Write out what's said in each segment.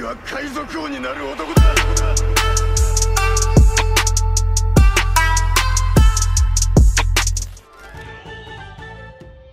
は海賊王になる男だ。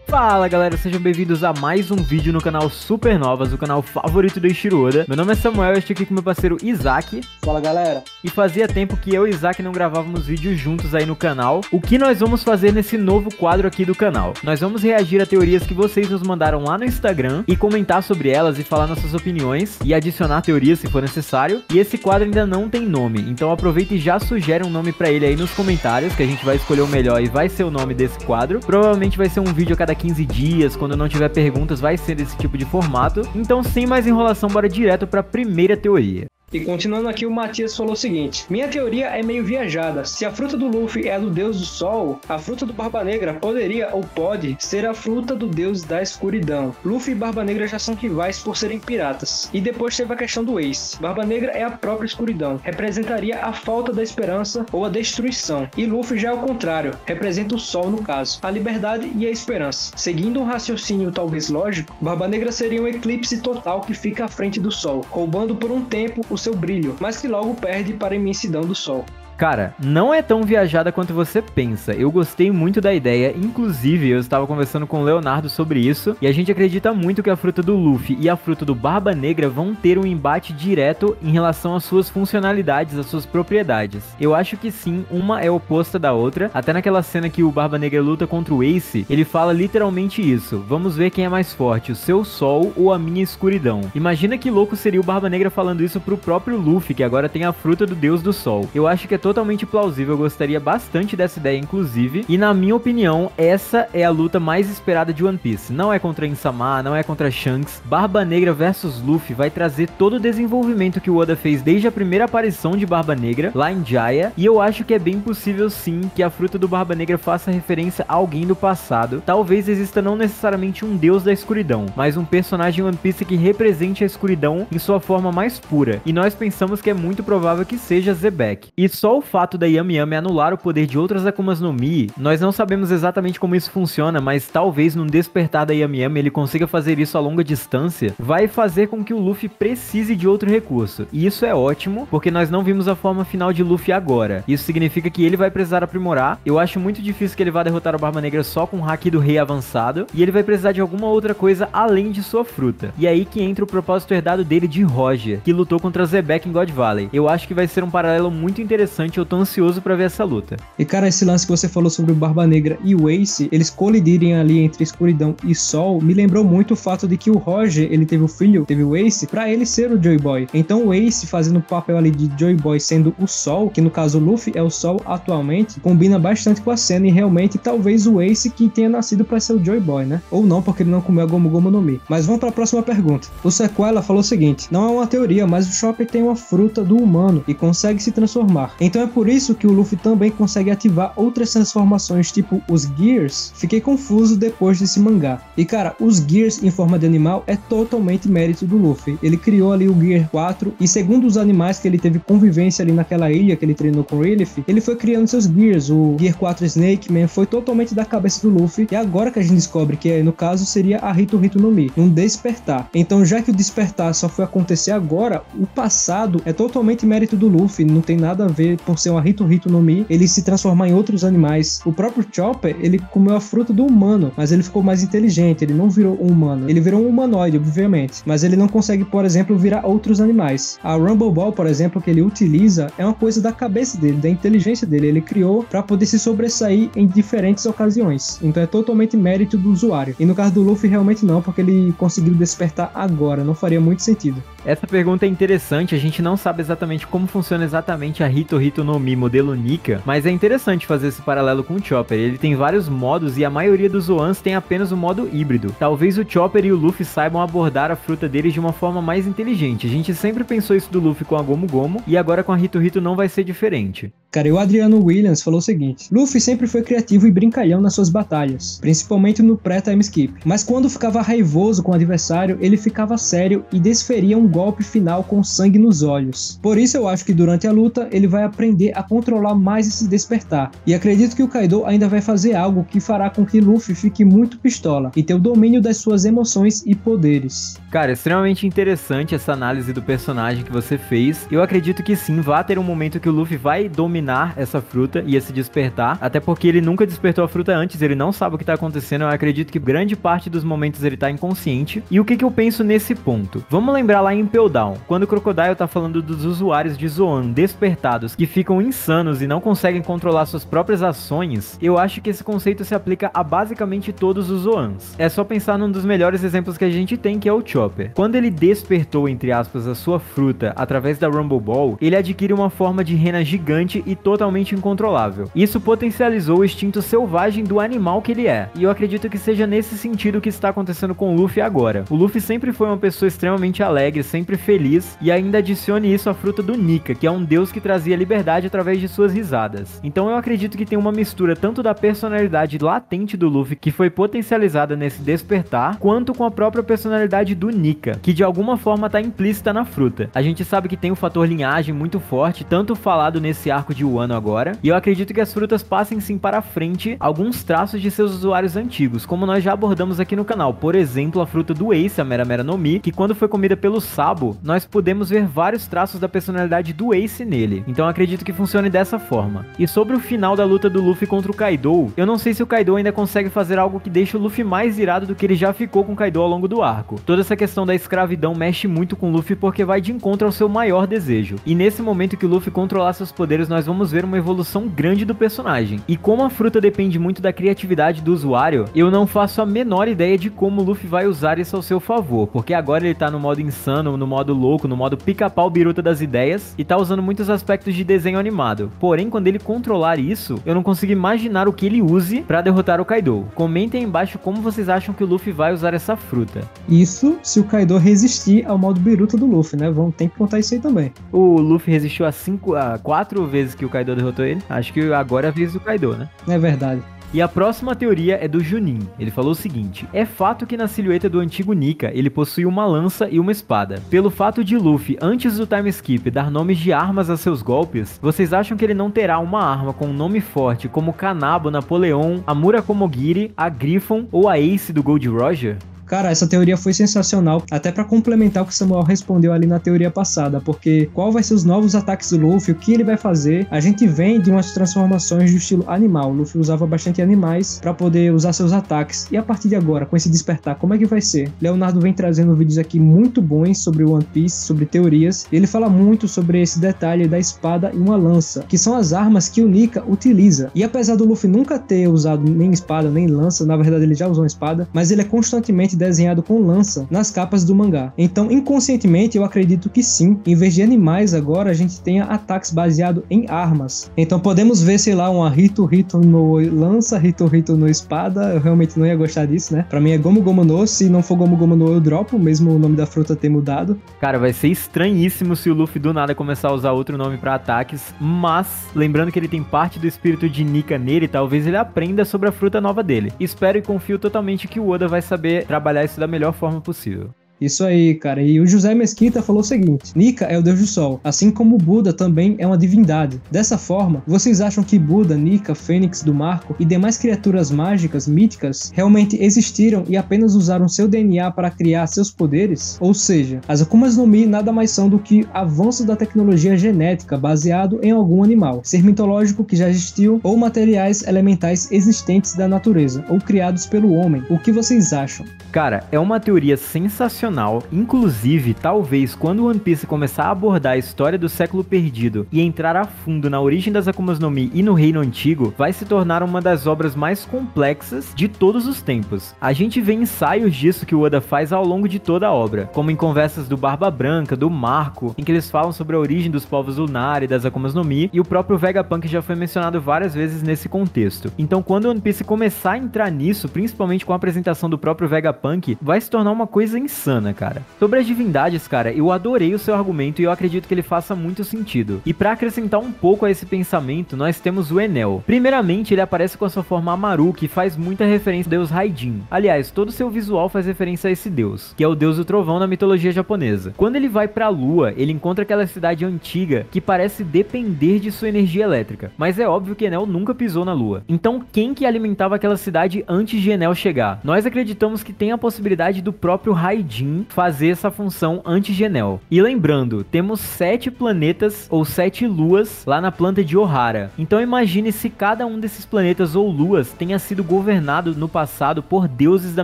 Fala galera, sejam bem-vindos a mais um vídeo no canal Supernovas, o canal favorito do Eiichiro Oda. Meu nome é Samuel, eu estou aqui com meu parceiro Isaac. Fala galera. E fazia tempo que eu e Isaac não gravávamos vídeos juntos aí no canal. O que nós vamos fazer nesse novo quadro aqui do canal? Nós vamos reagir a teorias que vocês nos mandaram lá no Instagram e comentar sobre elas e falar nossas opiniões e adicionar teorias se for necessário. E esse quadro ainda não tem nome, então aproveita e já sugere um nome pra ele aí nos comentários, que a gente vai escolher o melhor e vai ser o nome desse quadro. Provavelmente vai ser um vídeo a cada 15 dias, quando não tiver perguntas vai ser desse tipo de formato. Então sem mais enrolação, bora direto para a primeira teoria. E continuando aqui, o Matias falou o seguinte: minha teoria é meio viajada. Se a fruta do Luffy é a do deus do sol, a fruta do Barba Negra poderia ou pode ser a fruta do deus da escuridão. Luffy e Barba Negra já são rivais por serem piratas. E depois teve a questão do Ace. Barba Negra é a própria escuridão, representaria a falta da esperança ou a destruição. E Luffy já é o contrário, representa o sol no caso, a liberdade e a esperança. Seguindo um raciocínio talvez lógico, Barba Negra seria um eclipse total que fica à frente do sol, roubando por um tempo o seu brilho, mas que logo perde para a imensidão do sol. Cara, não é tão viajada quanto você pensa. Eu gostei muito da ideia, inclusive eu estava conversando com o Leonardo sobre isso, e a gente acredita muito que a fruta do Luffy e a fruta do Barba Negra vão ter um embate direto em relação às suas funcionalidades, às suas propriedades. Eu acho que sim, uma é oposta da outra. Até naquela cena que o Barba Negra luta contra o Ace, ele fala literalmente isso: vamos ver quem é mais forte, o seu sol ou a minha escuridão. Imagina que louco seria o Barba Negra falando isso pro próprio Luffy, que agora tem a fruta do deus do sol. Eu acho que é totalmente plausível, eu gostaria bastante dessa ideia inclusive, e na minha opinião, essa é a luta mais esperada de One Piece. Não é contra Insama, não é contra Shanks. Barba Negra versus Luffy vai trazer todo o desenvolvimento que o Oda fez desde a primeira aparição de Barba Negra, lá em Jaya, e eu acho que é bem possível sim que a fruta do Barba Negra faça referência a alguém do passado. Talvez exista não necessariamente um deus da escuridão, mas um personagem One Piece que represente a escuridão em sua forma mais pura, e nós pensamos que é muito provável que seja Zebek. E só o fato da Yami Yami anular o poder de outras Akumas no Mi, nós não sabemos exatamente como isso funciona, mas talvez num despertar da Yami Yami ele consiga fazer isso a longa distância, vai fazer com que o Luffy precise de outro recurso. E isso é ótimo, porque nós não vimos a forma final de Luffy agora. Isso significa que ele vai precisar aprimorar. Eu acho muito difícil que ele vá derrotar o Barba Negra só com o Haki do Rei avançado, e ele vai precisar de alguma outra coisa além de sua fruta. E aí que entra o propósito herdado dele de Roger, que lutou contra Zebek em God Valley. Eu acho que vai ser um paralelo muito interessante, eu tô ansioso pra ver essa luta. E cara, esse lance que você falou sobre o Barba Negra e o Ace, eles colidirem ali entre escuridão e sol, me lembrou muito o fato de que o Roger, ele teve o filho, teve o Ace, pra ele ser o Joy Boy. Então o Ace fazendo o papel ali de Joy Boy sendo o sol, que no caso o Luffy é o sol atualmente, combina bastante com a cena, e realmente talvez o Ace que tenha nascido pra ser o Joy Boy, né? Ou não, porque ele não comeu a Gomu Gomu no Mi. Mas vamos pra próxima pergunta. O Sequela falou o seguinte: não é uma teoria, mas o Chopper tem uma fruta do humano e consegue se transformar. Então é por isso que o Luffy também consegue ativar outras transformações, tipo os Gears. Fiquei confuso depois desse mangá. E cara, os Gears em forma de animal é totalmente mérito do Luffy. Ele criou ali o Gear 4, e segundo os animais que ele teve convivência ali naquela ilha que ele treinou com o Rayleigh, ele foi criando seus Gears. O Gear 4 Snake Man foi totalmente da cabeça do Luffy, e agora que a gente descobre que no caso seria a Hito Hito no Mi, um despertar. Então já que o despertar só foi acontecer agora, o passado é totalmente mérito do Luffy, não tem nada a ver por ser uma Hito Hito no Mi, ele se transformar em outros animais. O próprio Chopper, ele comeu a fruta do humano, mas ele ficou mais inteligente, ele não virou um humano, ele virou um humanoide, obviamente, mas ele não consegue, por exemplo, virar outros animais. A Rumble Ball, por exemplo, que ele utiliza, é uma coisa da cabeça dele, da inteligência dele, ele criou para poder se sobressair em diferentes ocasiões, então é totalmente mérito do usuário. E no caso do Luffy, realmente não, porque ele conseguiu despertar agora, não faria muito sentido. Essa pergunta é interessante, a gente não sabe exatamente como funciona exatamente a Hito Hito no Mi modelo Nika, mas é interessante fazer esse paralelo com o Chopper. Ele tem vários modos e a maioria dos Zoans tem apenas o modo híbrido. Talvez o Chopper e o Luffy saibam abordar a fruta deles de uma forma mais inteligente. A gente sempre pensou isso do Luffy com a Gomu Gomu, e agora com a Hito Hito não vai ser diferente. Cara, e o Adriano Williams falou o seguinte: Luffy sempre foi criativo e brincalhão nas suas batalhas, principalmente no pré-time skip. Mas quando ficava raivoso com o adversário, ele ficava sério e desferia um golpe final com sangue nos olhos. Por isso eu acho que durante a luta ele vai aprender a controlar mais esse despertar. E acredito que o Kaido ainda vai fazer algo que fará com que Luffy fique muito pistola e ter o domínio das suas emoções e poderes. Cara, extremamente interessante essa análise do personagem que você fez. Eu acredito que sim, vai ter um momento que o Luffy vai dominar essa fruta e esse despertar, até porque ele nunca despertou a fruta antes, ele não sabe o que tá acontecendo. Eu acredito que grande parte dos momentos ele tá inconsciente. E o que eu penso nesse ponto? Vamos lembrar lá em Impel Down, quando o Crocodile tá falando dos usuários de Zoan despertados, que ficam insanos e não conseguem controlar suas próprias ações. Eu acho que esse conceito se aplica a basicamente todos os Zoans. É só pensar num dos melhores exemplos que a gente tem, que é o Chopper. Quando ele despertou, entre aspas, a sua fruta através da Rumble Ball, ele adquire uma forma de rena gigante e totalmente incontrolável. Isso potencializou o instinto selvagem do animal que ele é. E eu acredito que seja nesse sentido que está acontecendo com o Luffy agora. O Luffy sempre foi uma pessoa extremamente alegre, sempre feliz, e ainda adicione isso à fruta do Nika, que é um deus que trazia liberdade através de suas risadas. Então eu acredito que tem uma mistura tanto da personalidade latente do Luffy, que foi potencializada nesse despertar, quanto com a própria personalidade do Nika, que de alguma forma está implícita na fruta. A gente sabe que tem um fator linhagem muito forte, tanto falado nesse arco de Wano agora, e eu acredito que as frutas passem sim para frente alguns traços de seus usuários antigos, como nós já abordamos aqui no canal. Por exemplo, a fruta do Ace, a Mera Mera no Mi, que quando foi comida pelo Sabo, nós podemos ver vários traços da personalidade do Ace nele. Então eu acredito que funcione dessa forma. E sobre o final da luta do Luffy contra o Kaido, eu não sei se o Kaido ainda consegue fazer algo que deixe o Luffy mais irado do que ele já ficou com o Kaido ao longo do arco. Toda essa questão da escravidão mexe muito com o Luffy porque vai de encontro ao seu maior desejo. E nesse momento que o Luffy controlar seus poderes, nós vamos ver uma evolução grande do personagem. E como a fruta depende muito da criatividade do usuário, eu não faço a menor ideia de como o Luffy vai usar isso ao seu favor, porque agora ele tá no modo insano, no modo louco, no modo pica-pau biruta das ideias, e tá usando muitos aspectos de desenho animado. Porém, quando ele controlar isso, eu não consigo imaginar o que ele use pra derrotar o Kaido. Comentem aí embaixo como vocês acham que o Luffy vai usar essa fruta. Isso se o Kaido resistir ao modo biruta do Luffy, né? Tem que contar isso aí também. O Luffy resistiu a 4 vezes que o Kaido derrotou ele. Acho que agora é a vez do Kaido, né? É verdade. E a próxima teoria é do Junin. Ele falou o seguinte: é fato que na silhueta do antigo Nika, ele possui uma lança e uma espada. Pelo fato de Luffy, antes do time skip, dar nomes de armas a seus golpes, vocês acham que ele não terá uma arma com um nome forte como Kanabo, Napoleon, a Murakomogiri, a Griffon ou a Ace do Gold Roger? Cara, essa teoria foi sensacional, até pra complementar o que Samuel respondeu ali na teoria passada, porque qual vai ser os novos ataques do Luffy, o que ele vai fazer? A gente vem de umas transformações do estilo animal. O Luffy usava bastante animais pra poder usar seus ataques. E a partir de agora, com esse despertar, como é que vai ser? Leonardo vem trazendo vídeos aqui muito bons sobre One Piece, sobre teorias. Ele fala muito sobre esse detalhe da espada e uma lança, que são as armas que o Nika utiliza. E apesar do Luffy nunca ter usado nem espada, nem lança, na verdade ele já usou uma espada, mas ele é constantemente desenhado com lança nas capas do mangá. Então, inconscientemente, eu acredito que sim, em vez de animais agora, a gente tenha ataques baseados em armas. Então, podemos ver, sei lá, uma Hito no lança, Hito no espada. Eu realmente não ia gostar disso, né? Pra mim é Gomu Gomu no, se não for Gomu Gomu no, eu dropo, mesmo o nome da fruta ter mudado. Cara, vai ser estranhíssimo se o Luffy do nada começar a usar outro nome pra ataques, mas, lembrando que ele tem parte do espírito de Nika nele, talvez ele aprenda sobre a fruta nova dele. Espero e confio totalmente que o Oda vai saber trabalhar isso da melhor forma possível. Isso aí, cara. E o José Mesquita falou o seguinte: Nika é o deus do sol, assim como Buda também é uma divindade. Dessa forma, vocês acham que Buda, Nika, Fênix do Marco e demais criaturas mágicas, míticas, realmente existiram e apenas usaram seu DNA para criar seus poderes? Ou seja, as Akumas no Mi nada mais são do que avanço da tecnologia genética baseado em algum animal, ser mitológico que já existiu, ou materiais elementais existentes da natureza, ou criados pelo homem. O que vocês acham? Cara, é uma teoria sensacional. Inclusive, talvez quando One Piece começar a abordar a história do século perdido e entrar a fundo na origem das Akumas no Mi e no Reino Antigo, vai se tornar uma das obras mais complexas de todos os tempos. A gente vê ensaios disso que o Oda faz ao longo de toda a obra, como em conversas do Barba Branca, do Marco, em que eles falam sobre a origem dos povos lunar e das Akumas no Mi, e o próprio Vegapunk já foi mencionado várias vezes nesse contexto. Então, quando One Piece começar a entrar nisso, principalmente com a apresentação do próprio Vegapunk, vai se tornar uma coisa insana. insana, cara. Sobre as divindades, cara, eu adorei o seu argumento e eu acredito que ele faça muito sentido. E pra acrescentar um pouco a esse pensamento, nós temos o Enel. Primeiramente, ele aparece com a sua forma Amaru, que faz muita referência ao deus Raijin. Aliás, todo o seu visual faz referência a esse deus, que é o deus do trovão na mitologia japonesa. Quando ele vai pra Lua, ele encontra aquela cidade antiga que parece depender de sua energia elétrica. Mas é óbvio que Enel nunca pisou na Lua. Então, quem que alimentava aquela cidade antes de Enel chegar? Nós acreditamos que tem a possibilidade do próprio Raijin fazer essa função antes de Enel. E lembrando, temos 7 planetas ou 7 luas lá na planta de Ohara. Então imagine se cada um desses planetas ou luas tenha sido governado no passado por deuses da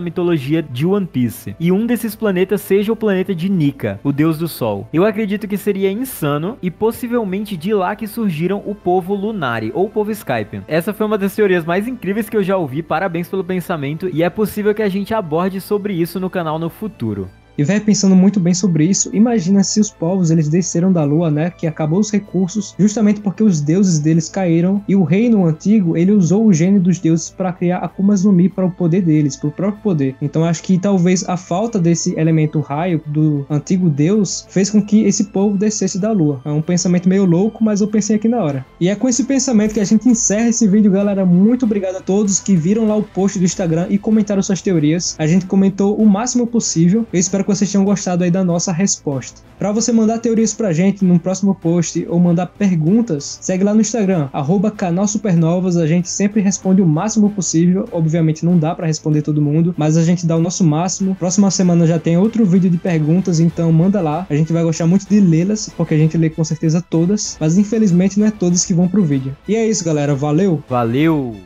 mitologia de One Piece. E um desses planetas seja o planeta de Nika, o deus do sol. Eu acredito que seria insano e possivelmente de lá que surgiram o povo Lunari ou o povo Skypian. Essa foi uma das teorias mais incríveis que eu já ouvi, parabéns pelo pensamento, e é possível que a gente aborde sobre isso no canal no futuro. E vai pensando muito bem sobre isso, imagina se os povos eles desceram da lua, né, que acabou os recursos, justamente porque os deuses deles caíram, e o reino antigo, ele usou o gene dos deuses para criar Akumas no Mi para o poder deles, para o próprio poder. Então acho que talvez a falta desse elemento raio do antigo deus fez com que esse povo descesse da lua. É um pensamento meio louco, mas eu pensei aqui na hora. E é com esse pensamento que a gente encerra esse vídeo, galera. Muito obrigado a todos que viram lá o post do Instagram e comentaram suas teorias. A gente comentou o máximo possível. Eu espero que vocês tenham gostado aí da nossa resposta. Para você mandar teorias pra gente no próximo post ou mandar perguntas, segue lá no Instagram, @canalsupernovas. A gente sempre responde o máximo possível. Obviamente não dá para responder todo mundo, mas a gente dá o nosso máximo. Próxima semana já tem outro vídeo de perguntas, então manda lá. A gente vai gostar muito de lê-las, porque a gente lê com certeza todas, mas infelizmente não é todas que vão pro vídeo. E é isso, galera. Valeu! Valeu!